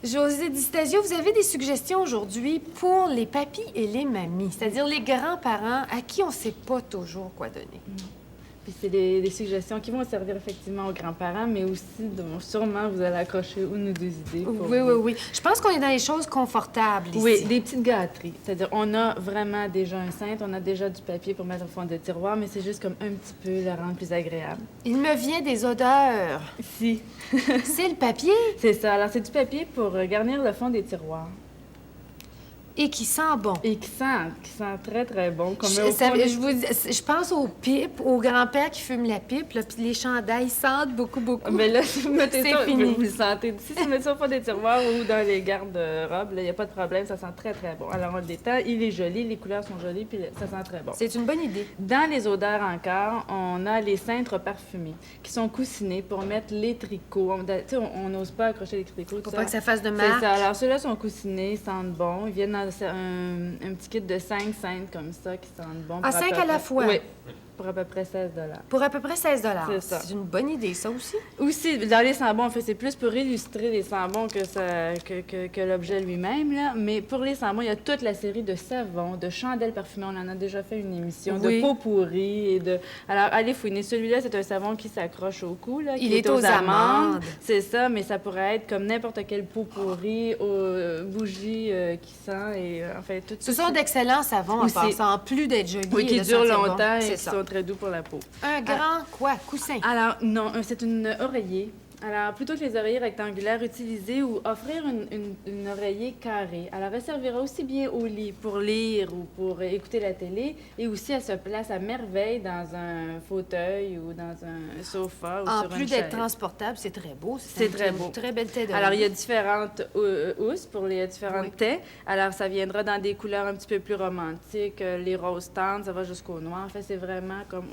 José Di Stasio, vous avez des suggestions aujourd'hui pour les papis et les mamies, c'est-à-dire les grands-parents à qui on ne sait pas toujours quoi donner. Puis c'est des suggestions qui vont servir effectivement aux grands-parents, mais aussi, sûrement, vous allez accrocher une ou deux idées. Oui. Je pense qu'on est dans les choses confortables ici. Oui, des petites gâteries. C'est-à-dire, on a vraiment déjà un cintre, on a déjà du papier pour mettre au fond de tiroir, mais c'est juste comme un petit peu le rendre plus agréable. Il me vient des odeurs. Si. C'est le papier C'est ça. Alors, c'est du papier pour garnir le fond des tiroirs. et qui sent bon. Et qui sent très, très bon. Comme Je pense aux pipes, aux grands-pères qui fument la pipe, là, puis les chandails sentent beaucoup. Mais là, si vous mettez ça, fini. vous le sentez. Si vous mettez ça au fond des tiroirs ou dans les garde-robes, il n'y a pas de problème, ça sent très, très bon. Alors, on le détend, il est joli, les couleurs sont jolies, puis ça sent très bon. C'est une bonne idée. Dans les odeurs encore, on a les cintres parfumés qui sont coussinés pour mettre les tricots. On n'ose pas accrocher les tricots. Pour pas que ça fasse de C'est marque. ça. Alors, ceux-là sont coussinés, sentent bon. Ils viennent dans un petit kit de 5 cintres comme ça qui sentent bon. Ah, 5 à la fois? Oui. Pour à peu près 16 $. Pour à peu près 16 $. C'est ça. C'est une bonne idée, ça aussi. Aussi, dans les sambons, en fait, c'est plus pour illustrer les sambons que l'objet lui-même, là. Mais pour les sambons, il y a toute la série de savons, de chandelles parfumées. On en a déjà fait une émission, Oui. de pots pourris et de... Alors, allez fouiner. Celui-là, c'est un savon qui s'accroche au cou, là. Il qui est aux amandes. C'est ça, mais ça pourrait être comme n'importe quel pot pourri, aux bougies qui sent et, en fait, tout Ce sont d'excellents savons, en Aussi. passant, en plus d'être jolis. Oui, qui et de durent sentir bon. longtemps et C'est qui ça. sont très doux pour la peau. Un grand, quoi, coussin? Alors, non, c'est une oreiller. Alors, plutôt que les oreillers rectangulaires, utiliser ou offrir une oreiller carrée. Alors, elle servira aussi bien au lit pour lire ou pour écouter la télé et aussi elle se place à merveille dans un fauteuil ou dans un sofa ou En sur plus une d'être chaise. transportable, c'est très beau. C'est très beau. Une très belle tête d'oreiller. Alors, il y a différentes housses pour les différentes Oui. têtes. Alors, ça viendra dans des couleurs un petit peu plus romantiques. Les roses tendres, ça va jusqu'au noir. En fait, c'est vraiment comme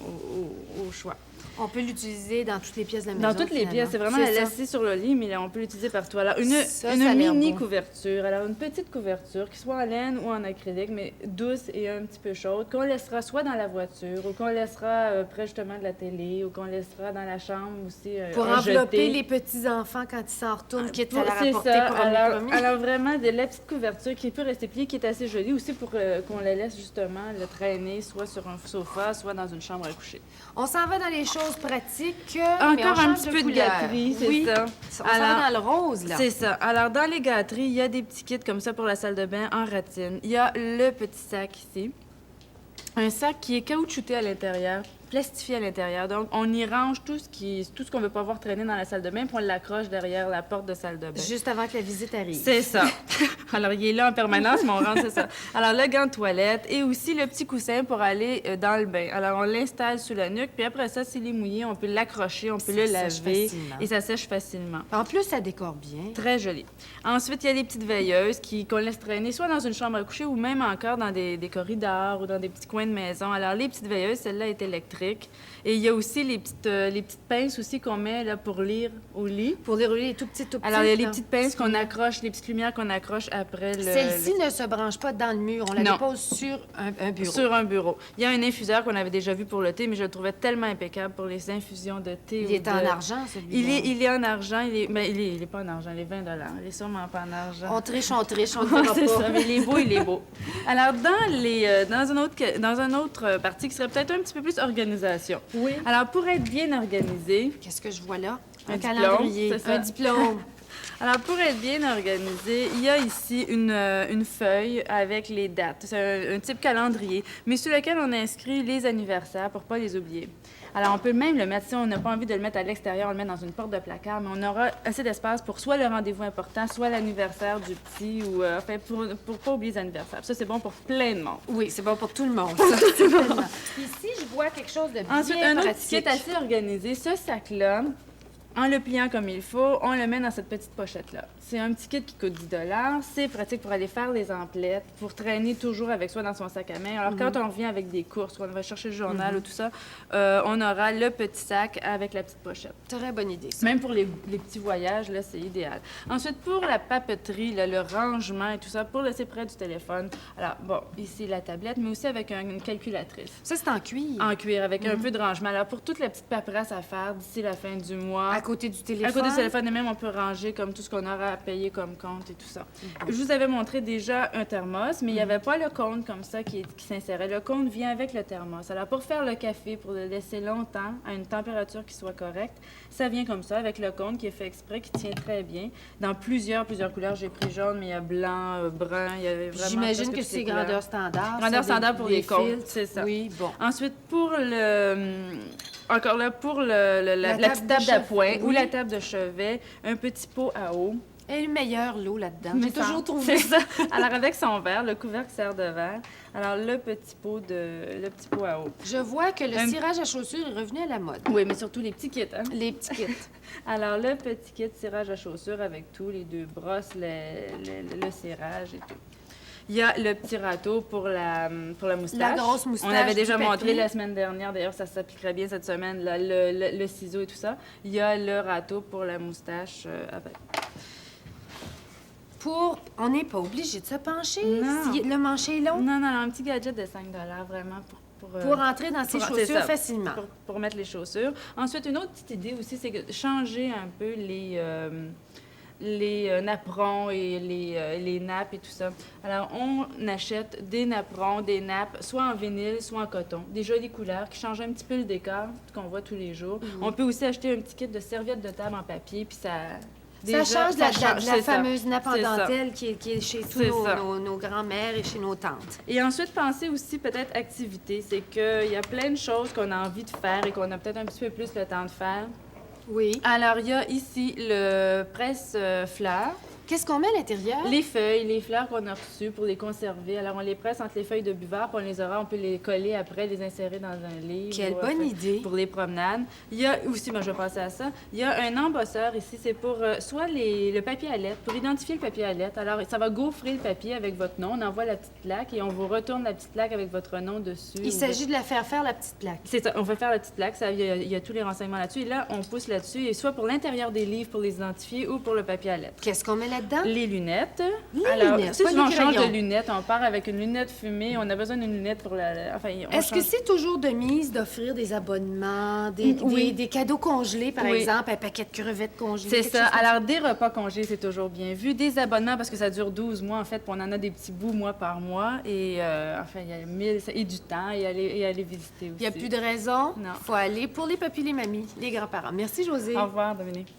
au choix. On peut l'utiliser dans toutes les pièces de la maison. Dans toutes les finalement. pièces, c'est vraiment ça. laissé sur le lit, mais là, on peut l'utiliser partout. Alors, Ça a une l'air mini beau. couverture, alors une petite couverture, qui soit en laine ou en acrylique, mais douce et un petit peu chaude, qu'on laissera soit dans la voiture ou qu'on laissera près justement de la télé ou qu'on laissera dans la chambre aussi. Pour à envelopper jeter. les petits-enfants quand ils s'en retournent, quitte à la C'est rapporter ça. pour un Alors vraiment, la petite couverture qui peut rester pliée, qui est assez jolie aussi pour qu'on la laisse justement le traîner soit sur un sofa, soit dans une chambre à coucher. On s'en va dans les choses pratiques. mais on Encore un change petit peu de couleur. gâterie, c'est Oui. ça. On s'en va dans le rose, là. C'est ça. Alors, dans les gâteries, il y a des petits kits comme ça pour la salle de bain en ratine. Il y a le petit sac ici. Un sac qui est caoutchouté à l'intérieur, plastifié à l'intérieur. Donc, on y range tout ce qu'on veut pas voir traîner dans la salle de bain, puis on l'accroche derrière la porte de salle de bain. Juste avant que la visite arrive. C'est ça. Alors, il est là en permanence, mais on rentre, c'est ça. Alors, le gant de toilette et aussi le petit coussin pour aller dans le bain. Alors, on l'installe sous la nuque, puis après ça, s'il est mouillé, on peut l'accrocher, on peut le Ça sèche laver facilement. et ça sèche facilement. En plus, ça décore bien. Très joli. Ensuite, il y a les petites veilleuses qu'on laisse traîner soit dans une chambre à coucher ou même encore dans des corridors ou dans des petits coins de maison. Alors, les petites veilleuses, celle-là est électrique. Et il y a aussi les petites pinces aussi qu'on met là, pour lire au lit. Pour dérouler les tout petits, tout petits. Alors, il y a les là. petites pinces qu'on accroche, les petites lumières qu'on accroche après le... Celle-ci ne se branche pas dans le mur. On la Non. dépose sur un bureau. Sur un bureau. Il y a un infuseur qu'on avait déjà vu pour le thé, mais je le trouvais tellement impeccable pour les infusions de thé. Il est en argent, celui-là. Il est en argent. Il est pas en argent, il est 20 $. Il est sûrement pas en argent. On triche, on le Ouais, dira c'est pas. ça, mais il est beau, il est beau. Alors, dans un autre partie qui serait peut-être un petit peu plus organisation. Oui. Alors, pour être bien organisé, Qu'est-ce que je vois là? Un Un diplôme, calendrier, c'est ça. un diplôme. alors, pour être bien organisé, il y a ici une feuille avec les dates. C'est un type calendrier, mais sur lequel on inscrit les anniversaires pour pas les oublier. Alors, on peut même le mettre, si on n'a pas envie de le mettre à l'extérieur, on le met dans une porte de placard, mais on aura assez d'espace pour soit le rendez-vous important, soit l'anniversaire du petit, ou enfin, pour pas oublier les anniversaires. Ça, c'est bon pour plein de monde. Oui, c'est bon pour tout le monde, ça. Certainement. Ici, je vois quelque chose de bien Ensuite, un autre pratique. qui est assez organisé, ce sac-là, en le pliant comme il faut, on le met dans cette petite pochette-là. C'est un petit kit qui coûte 10 $. C'est pratique pour aller faire les emplettes, pour traîner toujours avec soi dans son sac à main. Alors, quand on revient avec des courses, ou on va chercher le journal ou tout ça, on aura le petit sac avec la petite pochette. Très bonne idée, ça. Même pour les petits voyages, là, c'est idéal. Ensuite, pour la papeterie, là, le rangement et tout ça, pour laisser près du téléphone. Alors, bon, ici, la tablette, mais aussi avec une calculatrice. Ça, c'est en cuir. En cuir, avec un peu de rangement. Alors, pour toute la petite paperasse à faire d'ici la fin du mois, À côté du téléphone? À côté du téléphone, et même on peut ranger comme tout ce qu'on aura à payer comme compte et tout ça. Je vous avais montré déjà un thermos, mais il n'y avait pas le compte comme ça qui s'insérait. Le compte vient avec le thermos. Alors, pour faire le café, pour le laisser longtemps à une température qui soit correcte, ça vient comme ça, avec le compte qui est fait exprès, qui tient très bien. Dans plusieurs couleurs. J'ai pris jaune, mais il y a blanc, brun, il y avait vraiment... J'imagine que c'est grandeur standard. Grandeur standard pour les comptes, filtres. c'est ça. Oui, bon. Ensuite, pour le... Encore là, pour la petite table d'appoint ou la table de chevet, un petit pot à eau. Elle est meilleure, l'eau, là-dedans. Mais J'ai toujours trouvé. C'est ça. Alors, avec son verre, le couvercle sert de verre. Alors, le petit pot à eau. Je vois que le cirage à chaussures est revenu à la mode. Oui, mais surtout les petits kits, hein? Les petits kits. Alors, le petit kit cirage à chaussures avec tout, les 2 brosses, le cirage et tout. Il y a le petit râteau pour la moustache. La grosse moustache. On avait déjà du montré papier. la semaine dernière, d'ailleurs, ça s'appliquerait bien cette semaine, là, le ciseau et tout ça. Il y a le râteau pour la moustache avec. On n'est pas obligé de se pencher Non. si le manche est long Non, un petit gadget de 5 vraiment pour entrer dans ses c'est chaussures ça, facilement. pour mettre les chaussures. Ensuite, une autre petite idée aussi, c'est que changer un peu les napperons et les nappes et tout ça. Alors, on achète des napperons, des nappes, soit en vinyle, soit en coton. Des jolies couleurs qui changent un petit peu le décor qu'on voit tous les jours. On peut aussi acheter un petit kit de serviettes de table en papier, puis ça... Ça change de la fameuse nappe en C'est ça. dentelle qui est chez tous nos grands-mères et chez nos tantes. Et ensuite, pensez aussi peut-être activité. C'est qu'il y a plein de choses qu'on a envie de faire et qu'on a peut-être un petit peu plus le temps de faire. Oui. Alors, il y a ici le presse-fleurs. Qu'est-ce qu'on met à l'intérieur? Les feuilles, les fleurs qu'on a reçues pour les conserver. Alors, on les presse entre les feuilles de buvard, puis on peut les coller après, les insérer dans un livre. Quelle bonne idée! Pour les promenades. Il y a aussi, moi je vais passer à ça, il y a un embosseur ici, c'est pour soit le papier à lettres, pour identifier le papier à lettres. Alors, ça va gaufrer le papier avec votre nom, on envoie la petite plaque et on vous retourne la petite plaque avec votre nom dessus. Il s'agit de la faire la petite plaque. C'est ça, on fait faire la petite plaque, il y a tous les renseignements là-dessus. Et là, on pousse là-dessus, et soit pour l'intérieur des livres pour les identifier ou pour le papier à lettres. Qu'est-ce qu'on met là-dedans? Les lunettes. Alors, tu sais, souvent, on change de lunettes. On part avec une lunette fumée. On a besoin d'une lunette pour la... Enfin, Est-ce que c'est toujours de mise d'offrir des abonnements, des cadeaux congelés, par exemple, un paquet de crevettes congelées? C'est ça. Alors, des repas congelés, c'est toujours bien vu. Des abonnements, parce que ça dure 12 mois, en fait, puis on en a des petits bouts mois par mois. Et enfin, il y a 1000... Et du temps, et aller visiter aussi. Il n'y a plus de raison. Non. Il faut aller pour les papis, les mamies, les grands-parents. Merci, Josée. Au revoir, Dominique.